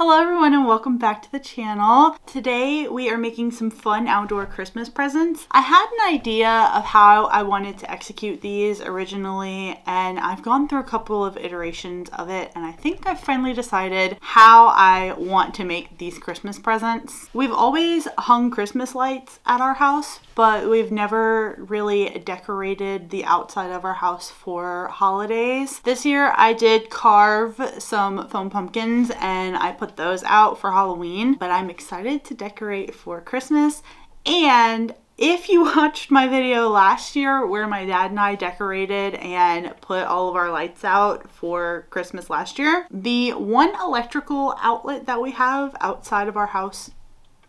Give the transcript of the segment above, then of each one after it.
Hello everyone and welcome back to the channel. Today we are making some fun outdoor Christmas presents. I had an idea of how I wanted to execute these originally, and I've gone through a couple of iterations of it, and I think I've finally decided how I want to make these Christmas presents. We've always hung Christmas lights at our house, but we've never really decorated the outside of our house for holidays. This year I did carve some foam pumpkins and I put those out for Halloween, but I'm excited to decorate for Christmas. And if you watched my video last year where my dad and I decorated and put all of our lights out for Christmas last year, the one electrical outlet that we have outside of our house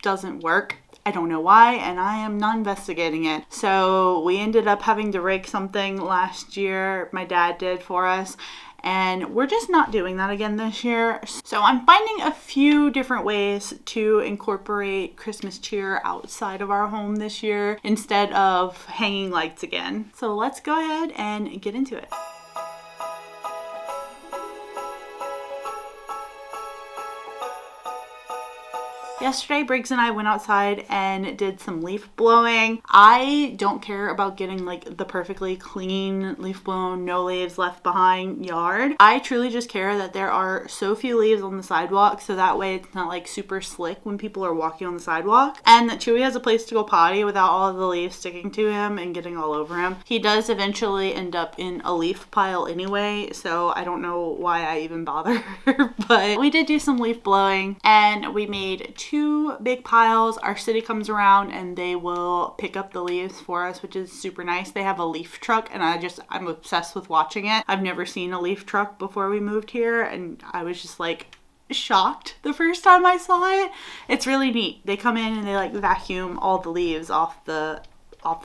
doesn't work. I don't know why, and I am not investigating it. So we ended up having to rig something last year, my dad did for us, and we're just not doing that again this year. So I'm finding a few different ways to incorporate Christmas cheer outside of our home this year instead of hanging lights again. So let's go ahead and get into it. Yesterday, Briggs and I went outside and did some leaf blowing. I don't care about getting like the perfectly clean leaf blown, no leaves left behind yard. I truly just care that there are so few leaves on the sidewalk so that way it's not like super slick when people are walking on the sidewalk, and that Chewy has a place to go potty without all of the leaves sticking to him and getting all over him. He does eventually end up in a leaf pile anyway, so I don't know why I even bother. But we did do some leaf blowing and we made two big piles. Our city comes around and they will pick up the leaves for us, which is super nice. They have a leaf truck and I'm obsessed with watching it. I've never seen a leaf truck before we moved here, and I was just like shocked the first time I saw it. It's really neat. They come in and they like vacuum all the leaves off the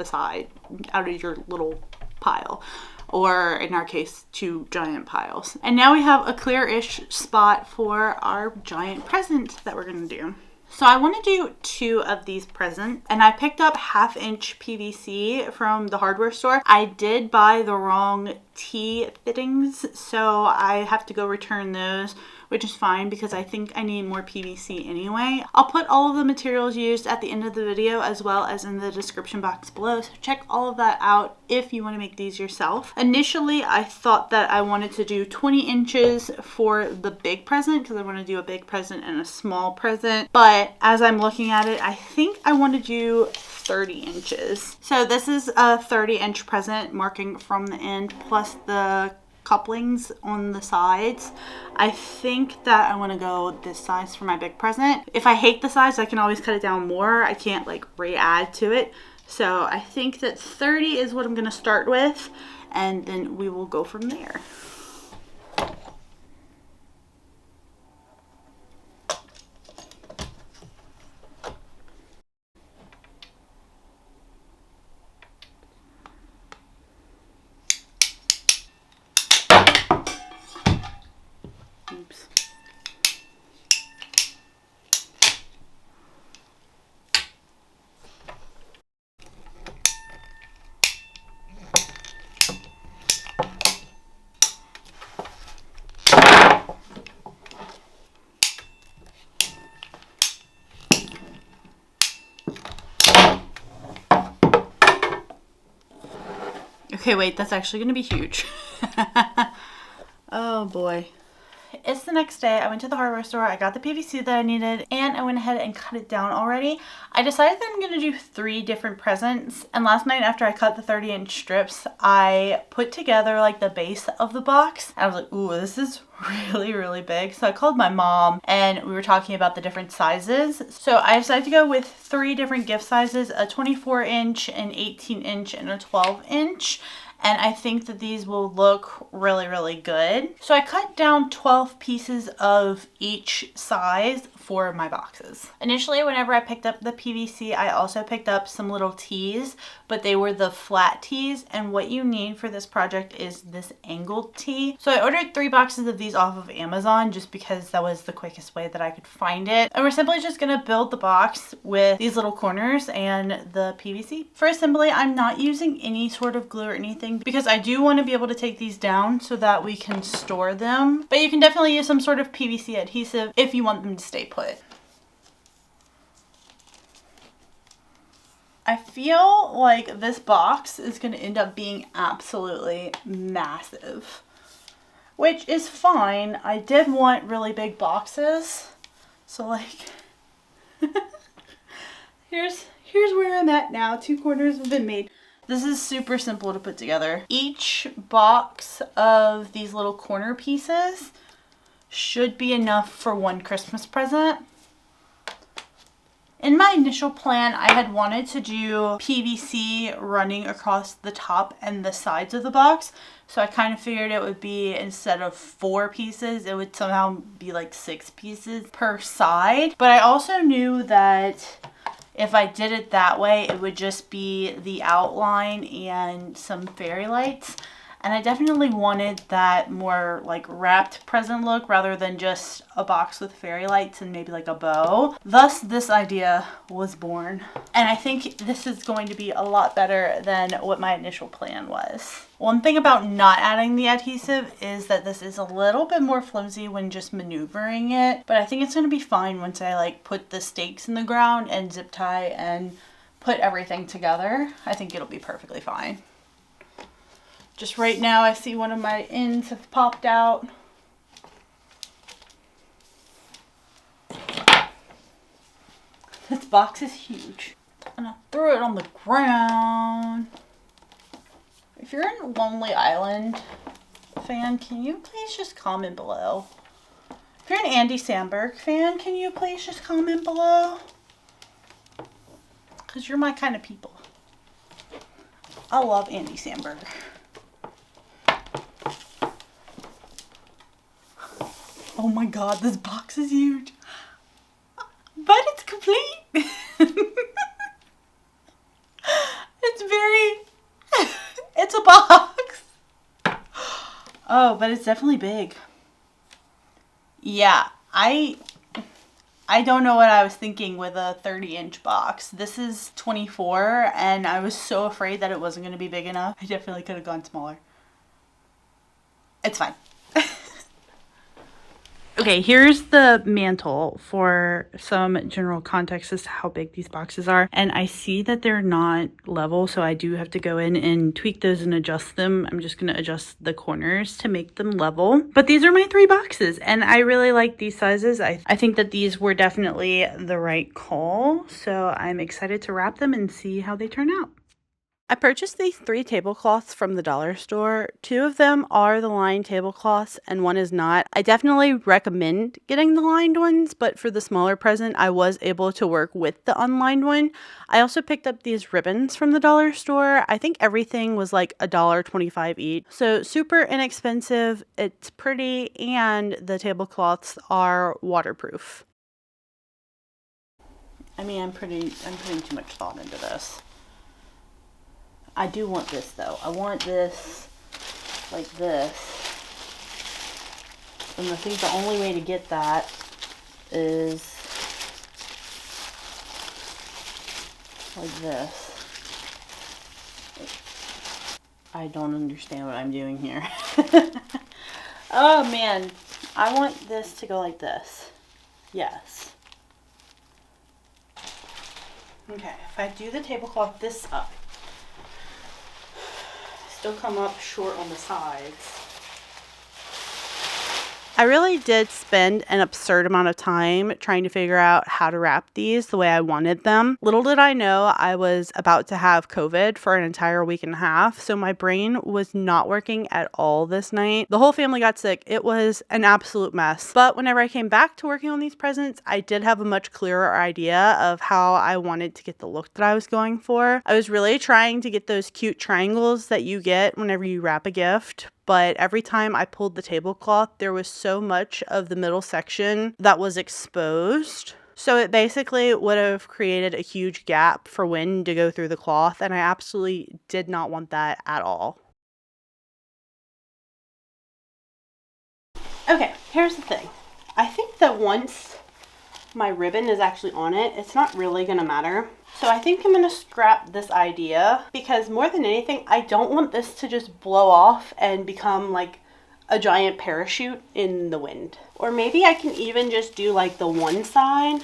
side out of your little pile, or in our case, two giant piles. And now we have a clear-ish spot for our giant present that we're gonna do. So I want to do two of these presents, and I picked up 1/2-inch PVC from the hardware store. I did buy the wrong T fittings, so I have to go return those, which is fine because I think I need more PVC anyway. I'll put all of the materials used at the end of the video as well as in the description box below, so check all of that out if you want to make these yourself. Initially, I thought that I wanted to do 20 inches for the big present because I want to do a big present and a small present, but as I'm looking at it, I think I want to do 30 inches. So this is a 30-inch present marking from the end plus the couplings on the sides. I think that I want to go this size for my big present. If I hate the size, I can always cut it down more. I can't like re-add to it. So I think that 30 is what I'm going to start with, and then we will go from there. Oops. Okay, wait, that's actually going to be huge. Oh boy. It's the next day. I went to the hardware store, I got the PVC that I needed, and I went ahead and cut it down already. I decided that I'm going to do 3 different presents, and last night after I cut the 30-inch strips, I put together like the base of the box. I was like, ooh, this is really big. So I called my mom and we were talking about the different sizes. So I decided to go with 3 different gift sizes, a 24-inch, an 18-inch, and a 12-inch. And I think that these will look really good. So I cut down 12 pieces of each size for my boxes. Initially, whenever I picked up the PVC, I also picked up some little tees, but they were the flat tees, and what you need for this project is this angled tee. So I ordered 3 boxes of these off of Amazon just because that was the quickest way that I could find it. And we're simply just gonna build the box with these little corners and the PVC. For assembly, I'm not using any sort of glue or anything anything because I do want to be able to take these down so that we can store them. But you can definitely use some sort of PVC adhesive if you want them to stay put. I feel like this box is going to end up being absolutely massive, which is fine. I did want really big boxes. So like, here's where I'm at now. 2 corners have been made. This is super simple to put together. Each box of these little corner pieces should be enough for 1 Christmas present. In my initial plan, I had wanted to do PVC running across the top and the sides of the box. So I kind of figured it would be, instead of 4 pieces, it would somehow be like 6 pieces per side. But I also knew that if I did it that way, it would just be the outline and some fairy lights. And I definitely wanted that more like wrapped present look rather than just a box with fairy lights and maybe like a bow. Thus, this idea was born. And I think this is going to be a lot better than what my initial plan was. One thing about not adding the adhesive is that this is a little bit more flimsy when just maneuvering it. But I think it's going to be fine once I like put the stakes in the ground and zip tie and put everything together. I think it'll be perfectly fine. Just right now, I see one of my ends have popped out. This box is huge. And I threw it on the ground. If you're a Lonely Island fan, can you please just comment below? If you're an Andy Samberg fan, can you please just comment below? Because you're my kind of people. I love Andy Samberg. Oh my god, this box is huge. But it's complete. It's a box. Oh, but it's definitely big. Yeah, I don't know what I was thinking with a 30-inch box. This is 24, and I was so afraid that it wasn't going to be big enough. I definitely could have gone smaller. It's fine. Okay, here's the mantle for some general context as to how big these boxes are. And I see that they're not level, so I do have to go in and tweak those and adjust them. I'm just going to adjust the corners to make them level. But these are my 3 boxes, and I really like these sizes. I think that these were definitely the right call, so I'm excited to wrap them and see how they turn out. I purchased these 3 tablecloths from the dollar store. 2 of them are the lined tablecloths and 1 is not. I definitely recommend getting the lined ones, but for the smaller present, I was able to work with the unlined one. I also picked up these ribbons from the dollar store. I think everything was like $1.25 each. So super inexpensive, it's pretty, and the tablecloths are waterproof. I mean, I'm putting too much thought into this. I do want this though. I want this like this. And I think the only way to get that is like this. I don't understand what I'm doing here. Oh man, I want this to go like this. Yes. Okay, if I do the tablecloth this up, still come up short on the sides. I really did spend an absurd amount of time trying to figure out how to wrap these the way I wanted them. Little did I know I was about to have COVID for an entire week and a half, so my brain was not working at all this night. The whole family got sick. It was an absolute mess. But whenever I came back to working on these presents, I did have a much clearer idea of how I wanted to get the look that I was going for. I was really trying to get those cute triangles that you get whenever you wrap a gift, but every time I pulled the tablecloth, there was so much of the middle section that was exposed. So it basically would have created a huge gap for wind to go through the cloth, and I absolutely did not want that at all. Okay, here's the thing. I think that once my ribbon is actually on it, it's not really gonna matter. So I think I'm gonna scrap this idea because more than anything, I don't want this to just blow off and become like a giant parachute in the wind. Or maybe I can even just do like the one side.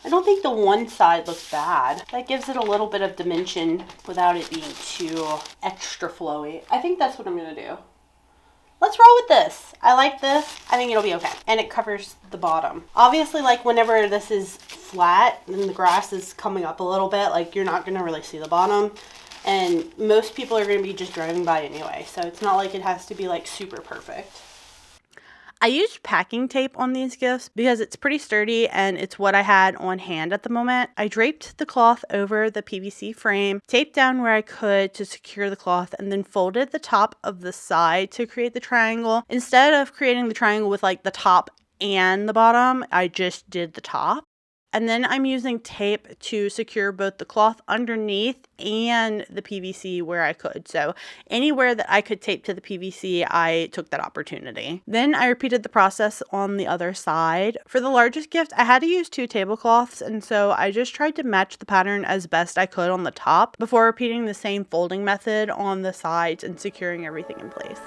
I don't think the one side looks bad. That gives it a little bit of dimension without it being too extra flowy. I think that's what I'm gonna do. Let's roll with this. I like this. I think it'll be okay. And it covers the bottom. Obviously, like whenever this is flat and the grass is coming up a little bit, like you're not gonna really see the bottom. And most people are gonna be just driving by anyway. So it's not like it has to be like super perfect. I used packing tape on these gifts because it's pretty sturdy and it's what I had on hand at the moment. I draped the cloth over the PVC frame, taped down where I could to secure the cloth, and then folded the top of the side to create the triangle. Instead of creating the triangle with like the top and the bottom, I just did the top. And then I'm using tape to secure both the cloth underneath and the PVC where I could. So anywhere that I could tape to the PVC, I took that opportunity. Then I repeated the process on the other side. For the largest gift, I had to use 2 tablecloths, and so I just tried to match the pattern as best I could on the top before repeating the same folding method on the sides and securing everything in place.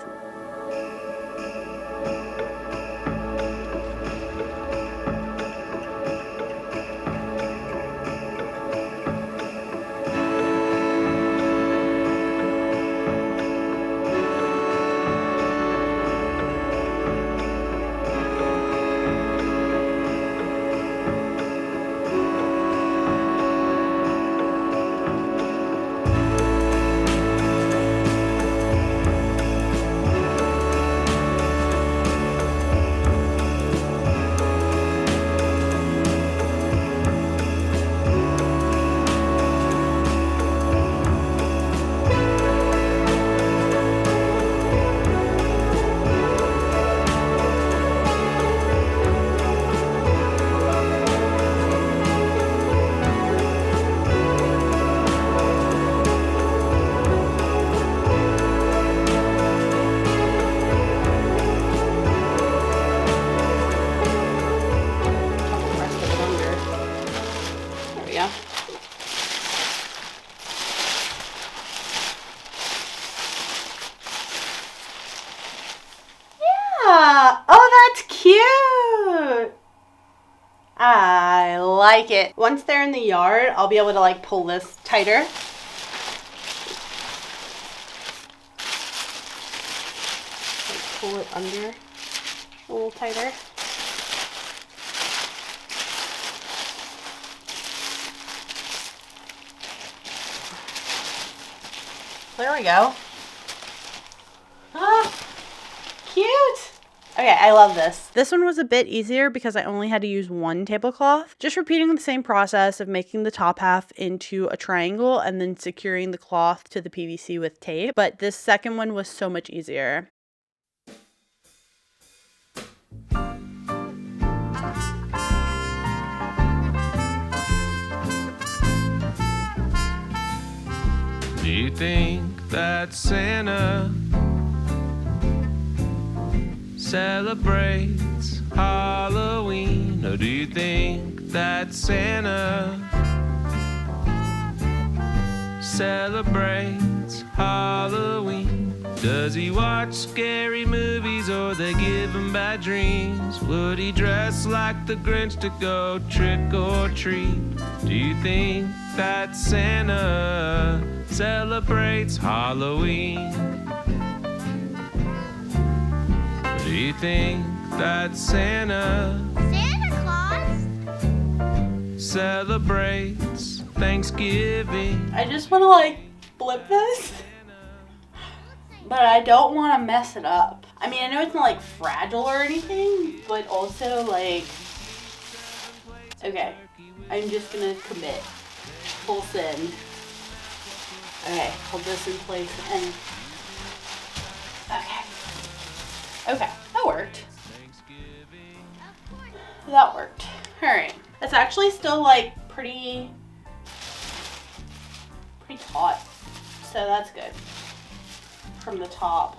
Oh, that's cute. I like it. Once they're in the yard, I'll be able to like pull this tighter. Like pull it under a little tighter. There we go. Ah, cute. Okay, I love this. This one was a bit easier because I only had to use 1 tablecloth. Just repeating the same process of making the top half into a triangle and then securing the cloth to the PVC with tape. But this second one was so much easier. Do you think that Santa celebrates Halloween? Or do you think that Santa celebrates Halloween? Does he watch scary movies or they give him bad dreams? Would he dress like the Grinch to go trick or treat? Do you think that Santa celebrates Halloween? Do you think that Santa Claus celebrates Thanksgiving? I just want to like flip this, but I don't want to mess it up. I mean, I know it's not like fragile or anything, but also like, okay, I'm just gonna commit full send. Okay, hold this in place and okay, that worked. That worked. All right, it's actually still like pretty taut, so that's good from the top.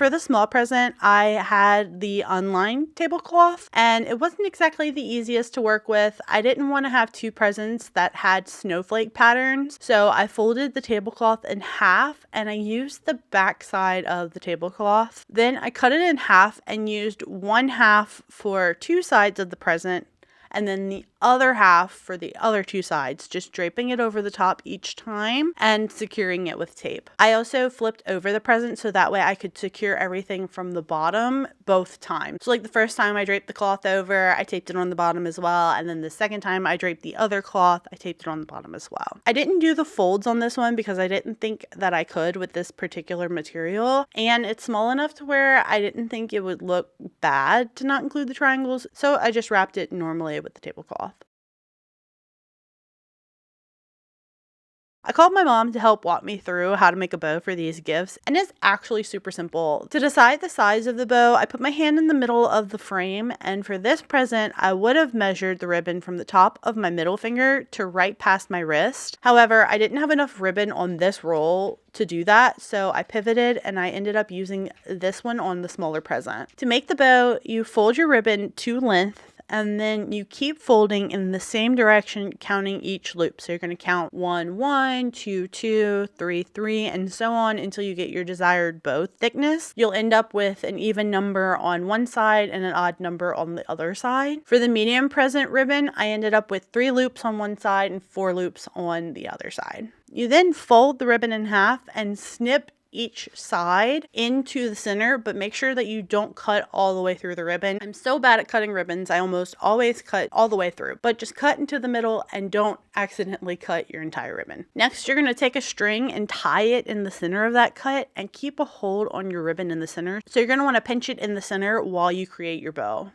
for the small present, I had the unlined tablecloth, and it wasn't exactly the easiest to work with. I didn't want to have two presents that had snowflake patterns, so I folded the tablecloth in half and I used the back side of the tablecloth. Then I cut it in half and used one half for two sides of the present and then the other half for the other two sides, just draping it over the top each time and securing it with tape. I also flipped over the present so that way I could secure everything from the bottom both times. So like the first time I draped the cloth over, I taped it on the bottom as well, and then the second time I draped the other cloth, I taped it on the bottom as well. I didn't do the folds on this one because I didn't think that I could with this particular material, and it's small enough to where I didn't think it would look bad to not include the triangles, so I just wrapped it normally with the tablecloth. I called my mom to help walk me through how to make a bow for these gifts, and it's actually super simple. To decide the size of the bow, I put my hand in the middle of the frame, and for this present, I would have measured the ribbon from the top of my middle finger to right past my wrist. However, I didn't have enough ribbon on this roll to do that, so I pivoted and I ended up using this one on the smaller present. To make the bow, you fold your ribbon to length, and then you keep folding in the same direction, counting each loop. So you're going to count 1, 1, 2, 2, 3, 3, and so on until you get your desired bow thickness. You'll end up with an even number on one side and an odd number on the other side. For the medium present ribbon, I ended up with 3 loops on one side and 4 loops on the other side. You then fold the ribbon in half and snip each side into the center, but make sure that you don't cut all the way through the ribbon. I'm so bad at cutting ribbons, I almost always cut all the way through, but just cut into the middle and don't accidentally cut your entire ribbon. Next, you're going to take a string and tie it in the center of that cut and keep a hold on your ribbon in the center. So you're going to want to pinch it in the center while you create your bow.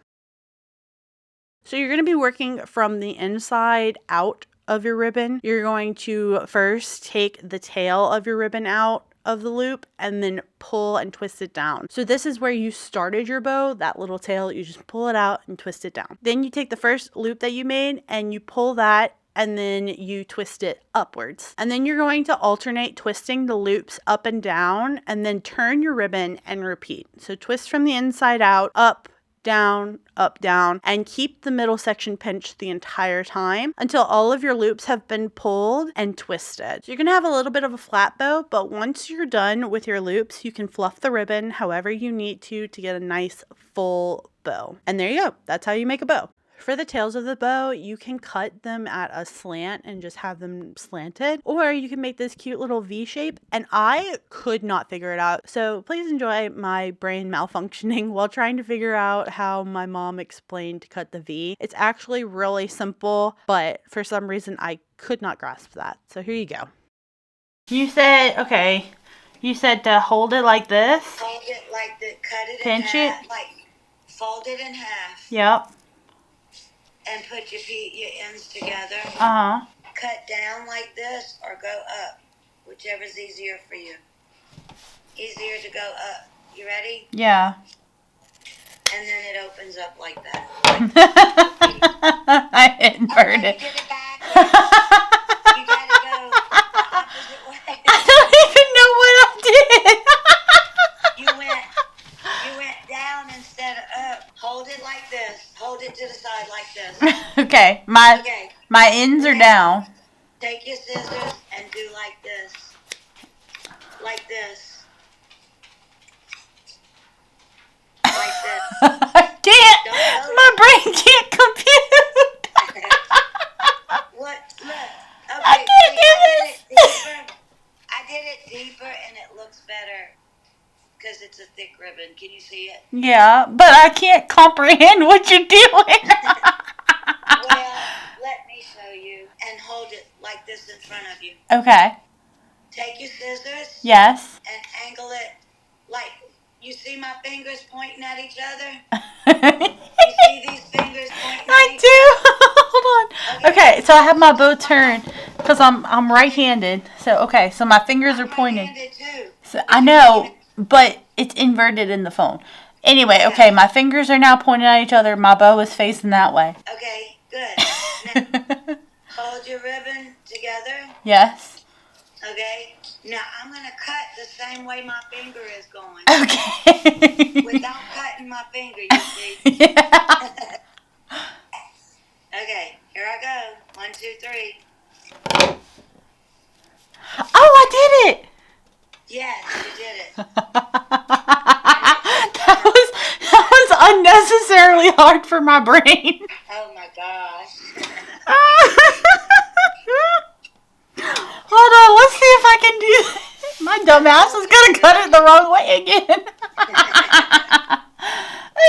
So you're going to be working from the inside out of your ribbon. You're going to first take the tail of your ribbon out of the loop and then pull and twist it down. So this is where you started your bow, that little tail, you just pull it out and twist it down. Then you take the first loop that you made and you pull that and then you twist it upwards. And then you're going to alternate twisting the loops up and down and then turn your ribbon and repeat. So twist from the inside out, up, down, and keep the middle section pinched the entire time until all of your loops have been pulled and twisted. So you're going to have a little bit of a flat bow, but once you're done with your loops, you can fluff the ribbon however you need to get a nice full bow. And there you go. That's how you make a bow. For the tails of the bow, you can cut them at a slant and just have them slanted, or you can make this cute little V shape, and I could not figure it out. So please enjoy my brain malfunctioning while trying to figure out how my mom explained to cut the V. It's actually really simple, but for some reason I could not grasp that. So here you go. You said to hold it like this. Fold it like this, cut it Pinch in half, it. like fold it in half. Yep. And put your ends together. Uh-huh. Cut down like this or go up, whichever's easier for you. Easier to go up. You ready? Yeah. And then it opens up like that. I inverted. Okay, you did it backwards. You gotta go the opposite way. I don't even know what I did. You went down instead of up. Hold it like this. Hold it to the side like this. Okay, my ends are down. Take your scissors and do like this. Like this. Like this. I can't. My brain can't compute. What? Look. Okay, I can't do this. I did it deeper and it looks better because it's a thick ribbon. Can you see it? Yeah, but I can't comprehend what you're doing. Well, let me show you. And hold it like this in front of you. Okay. Take your scissors. Yes. And angle it like, you see my fingers pointing at each other? You see these fingers pointing at I each do. Hold on. Okay, so I have my bow turned because I'm right-handed. So so my fingers are pointed. right-handed too. So I know, but it's inverted in the phone. Anyway, okay, my fingers are now pointed at each other. My bow is facing that way. Okay, good. Now, hold your ribbon together. Yes. Okay? Now I'm going to cut the same way my finger is going. Okay. Without cutting my finger, you see. Yeah. Okay, here I go. 1, 2, 3. Oh, I did it. Yes, you did it. that was unnecessarily hard for my brain. Oh my gosh. Hold on, let's see if I can do this. My dumb ass is gonna cut it the wrong way again.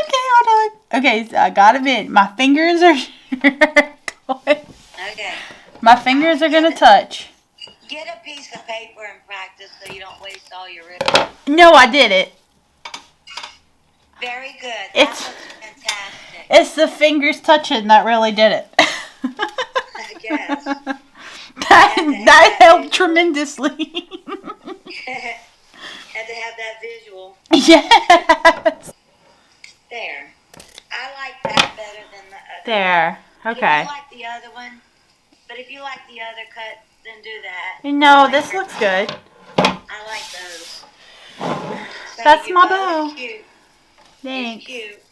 Okay, hold on. Okay, so I got him in. My fingers are going. Okay. My fingers are gonna touch. Get a piece of paper and practice so you don't waste all your ribbon. No, I did it. Very good. That It's- looks fantastic. It's the fingers touching that really did it. I guess. That helped tremendously. Had to have that visual. Yes. There. I like that better than the other. There. Okay. If you like the other one, but if you like the other cut, then do that. No, this looks good. I like those. So That's you my both bow. Cute. Thanks. It's cute.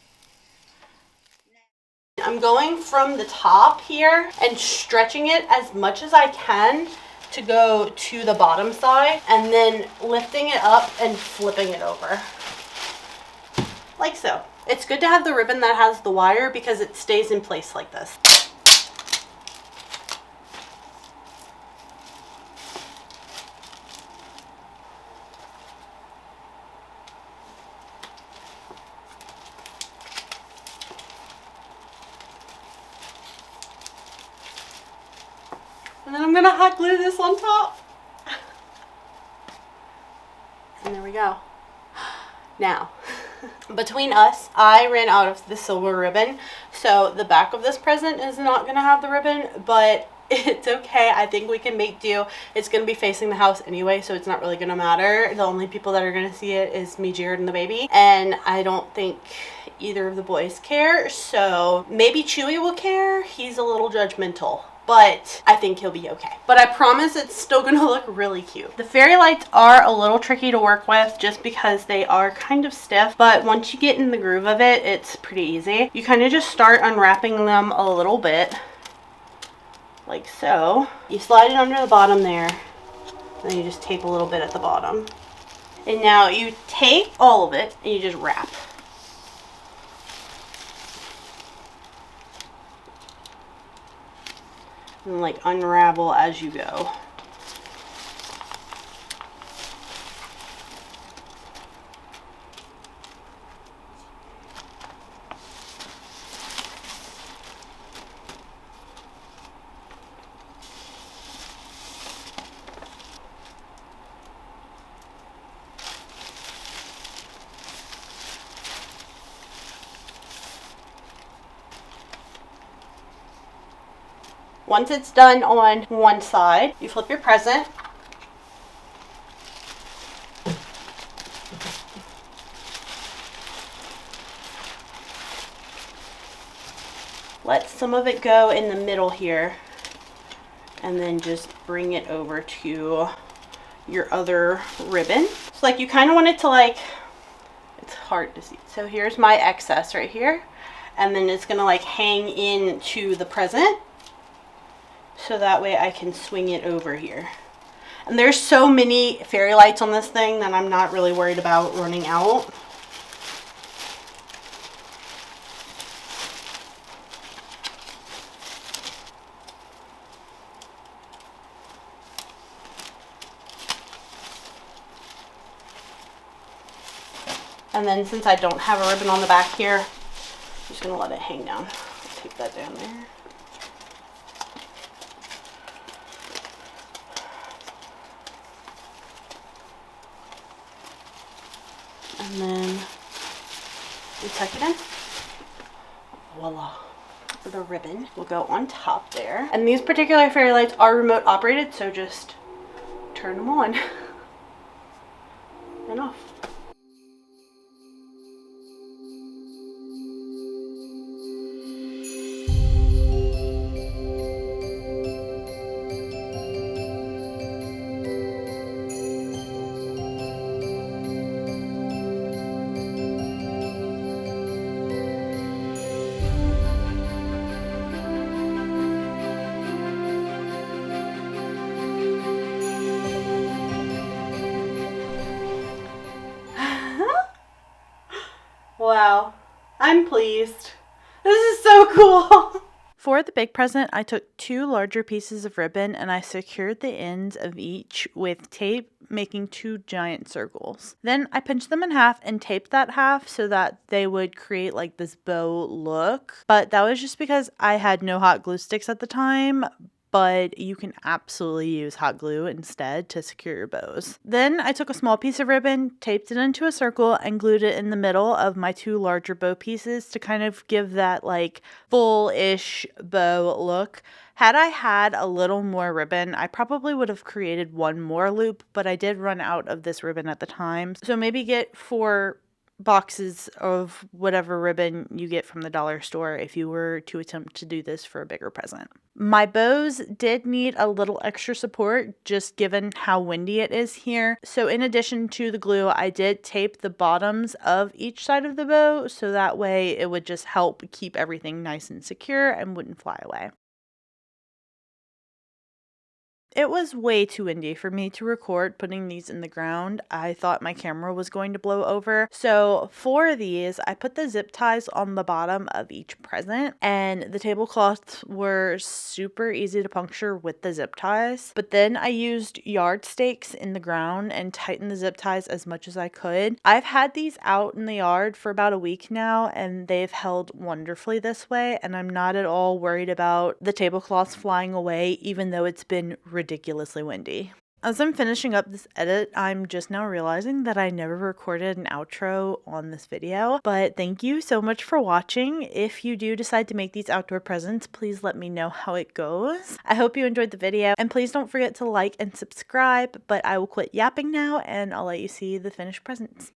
I'm going from the top here and stretching it as much as I can to go to the bottom side and then lifting it up and flipping it over. Like so. It's good to have the ribbon that has the wire because it stays in place like this. And then I'm gonna hot glue this on top. And there we go. Now, between us, I ran out of the silver ribbon. So the back of this present is not gonna have the ribbon, but it's okay. I think we can make do. It's gonna be facing the house anyway, so it's not really gonna matter. The only people that are gonna see it is me, Jared, and the baby. And I don't think either of the boys care. So maybe Chewy will care. He's a little judgmental, but I think he'll be okay. But I promise it's still gonna look really cute. The fairy lights are a little tricky to work with just because they are kind of stiff, but once you get in the groove of it, it's pretty easy. You kind of just start unwrapping them a little bit, like so. You slide it under the bottom there, and then you just tape a little bit at the bottom. And now you tape all of it, and you just wrap. And like unravel as you go. Once it's done on one side, you flip your present. Let some of it go in the middle here, and then just bring it over to your other ribbon. So like you kind of want it to like, it's hard to see. So here's my excess right here, and then it's gonna like hang into the present. So that way I can swing it over here. And there's so many fairy lights on this thing that I'm not really worried about running out. And then since I don't have a ribbon on the back here, I'm just gonna let it hang down. I'll tape that down there. And then you tuck it in. Voila. The ribbon will go on top there. And these particular fairy lights are remote operated, so just turn them on and off. Wow. I'm pleased. This is so cool. For the big present, I took 2 larger pieces of ribbon and I secured the ends of each with tape, making 2 giant circles. Then I pinched them in half and taped that half so that they would create like this bow look. But that was just because I had no hot glue sticks at the time. But you can absolutely use hot glue instead to secure your bows. Then I took a small piece of ribbon, taped it into a circle, and glued it in the middle of my 2 larger bow pieces to kind of give that like full-ish bow look. Had I had a little more ribbon, I probably would have created 1 more loop, but I did run out of this ribbon at the time. So maybe get 4 boxes of whatever ribbon you get from the dollar store if you were to attempt to do this for a bigger present. My bows did need a little extra support just given how windy it is here. So in addition to the glue, I did tape the bottoms of each side of the bow so that way it would just help keep everything nice and secure and wouldn't fly away. It was way too windy for me to record putting these in the ground. I thought my camera was going to blow over. So for these, I put the zip ties on the bottom of each present, and the tablecloths were super easy to puncture with the zip ties. But then I used yard stakes in the ground and tightened the zip ties as much as I could. I've had these out in the yard for about a week now, and they've held wonderfully this way, and I'm not at all worried about the tablecloths flying away, even though it's been ridiculously windy. As I'm finishing up this edit, I'm just now realizing that I never recorded an outro on this video, but thank you so much for watching. If you do decide to make these outdoor presents, please let me know how it goes. I hope you enjoyed the video, and please don't forget to like and subscribe, but I will quit yapping now and I'll let you see the finished presents.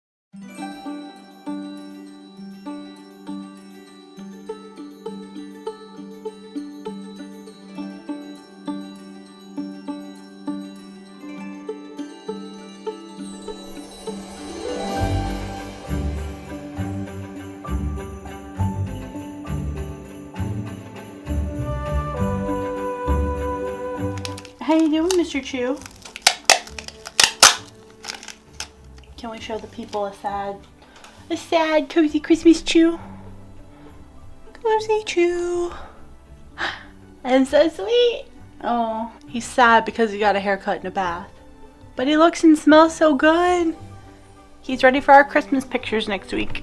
How you doing, Mr. Chew? Can we show the people a sad cozy Christmas chew? Cozy chew. And so sweet. Oh, he's sad because he got a haircut and a bath. But he looks and smells so good. He's ready for our Christmas pictures next week.